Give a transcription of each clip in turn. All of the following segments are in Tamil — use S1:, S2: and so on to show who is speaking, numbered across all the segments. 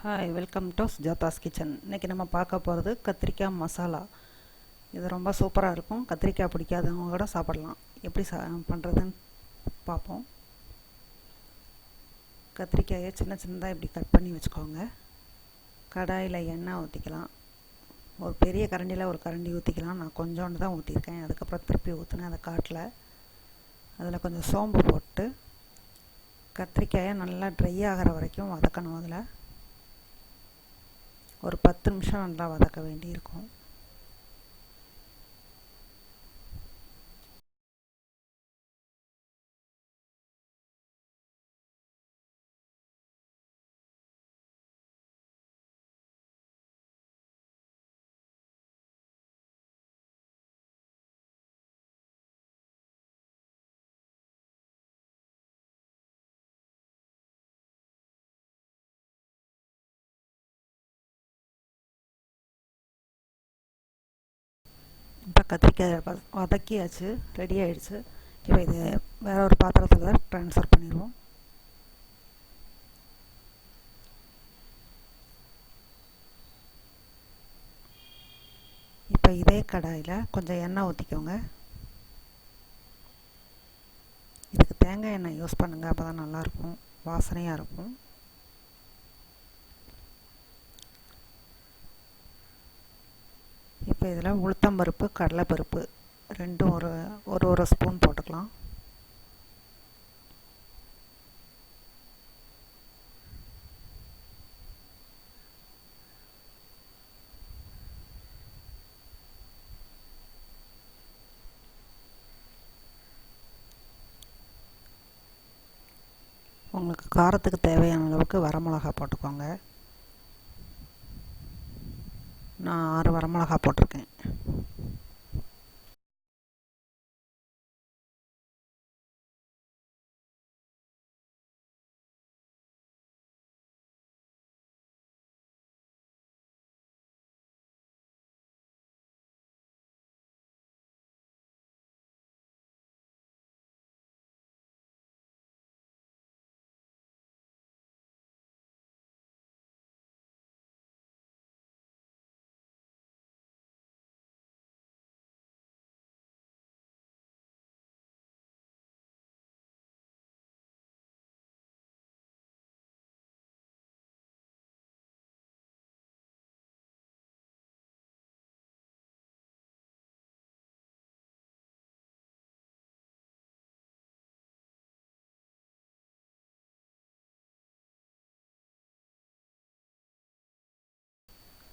S1: Hi, welcome to சுஜாதாஸ் kitchen. இன்றைக்கி நம்ம பார்க்க போகிறது கத்திரிக்காய் மசாலா. இது ரொம்ப சூப்பராக இருக்கும். கத்திரிக்காய் பிடிக்காதவங்க கூட சாப்பிடலாம். எப்படி பண்ணுறதுன்னு பார்ப்போம். கத்திரிக்காயை சின்ன சின்னதாக இப்படி கட் பண்ணி வச்சுக்கோங்க. கடாயில் எண்ணெய் ஊற்றிக்கலாம். ஒரு பெரிய கரண்டியில் ஒரு கரண்டி ஊற்றிக்கலாம். நான் கொஞ்சோண்டு தான் ஊற்றிருக்கேன். அதுக்கப்புறம் திருப்பி ஊற்றினேன். அதை காட்டில் அதில் கொஞ்சம் சோம்பு போட்டு கத்திரிக்காயை நல்லா ட்ரை ஆகிற வரைக்கும் வதக்கணும். அதில் ஒரு 10 நிமிஷம் நல்லா வதக்க வேண்டியிருக்கும். இப்போ கத்திரிக்காய் வதக்கியாச்சு, ரெடி ஆகிடுச்சு. இப்போ இது வேறு ஒரு பாத்திரத்தில் ட்ரான்ஸ்ஃபர் பண்ணிடுவோம். இப்போ இதே கடாயில் கொஞ்சம் எண்ணெய் ஊற்றிக்கோங்க. இதுக்கு தேங்காய் எண்ணெய் யூஸ் பண்ணுங்கள், அப்போ தான் நல்லாயிருக்கும், வாசனையாக இருக்கும். இப்போ இதில் உளுத்தம்பருப்பு, கடலைப்பருப்பு ரெண்டும் ஒரு ஸ்பூன் போட்டுக்கலாம். உங்களுக்கு காரத்துக்கு தேவையான அளவுக்கு வரமிளகா போட்டுக்கோங்க. நான் 6 வரமிளகா போட்டிருக்கேன்.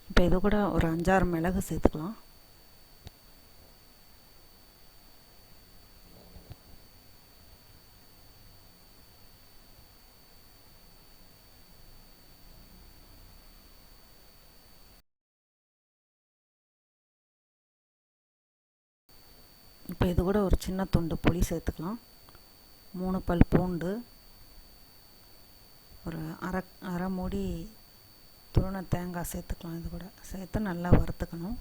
S1: இப்போ இது கூட ஒரு 5-6 மிளகு சேர்த்துக்கலாம். இப்போ இது கூட ஒரு சின்ன துண்டு புளி சேர்த்துக்கலாம். 3 பல் பூண்டு, ஒரு அரை மூடி துருவன தேங்காய் சேர்த்துக்கலாம். இது கூட சேர்த்து நல்லா வறுத்துக்கணும்.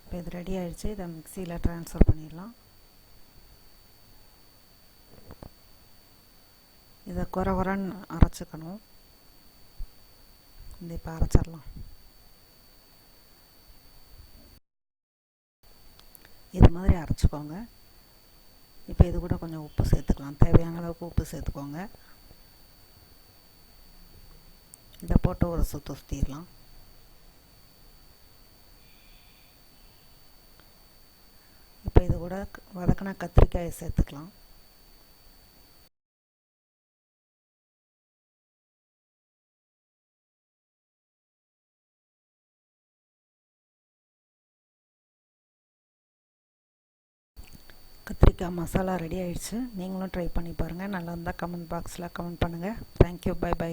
S1: இப்போ இது ரெடி ஆகிடுச்சு. இதை மிக்சியில் ட்ரான்ஸ்ஃபர் பண்ணிடலாம். இதை குறன்னு அரைச்சிக்கணும். இந்த இப்போ அரைச்சிடலாம். இது மாதிரி அரைச்சிக்கோங்க. இப்போ இது கூட கொஞ்சம் உப்பு சேர்த்துக்கலாம். தேவையான அளவுக்கு உப்பு சேர்த்துக்கோங்க. இதை போட்டு ஒரு சுற்றிடலாம். இப்போ இது கூட வதக்கின கத்திரிக்காயை சேர்த்துக்கலாம். கத்திரிக்காய் மசாலா ரெடி ஆகிடுச்சு. நீங்களும் ட்ரை பண்ணி பாருங்கள். நல்லா இருந்தால் கமெண்ட் பாக்ஸில் கமெண்ட் பண்ணுங்கள். Thank you, bye by.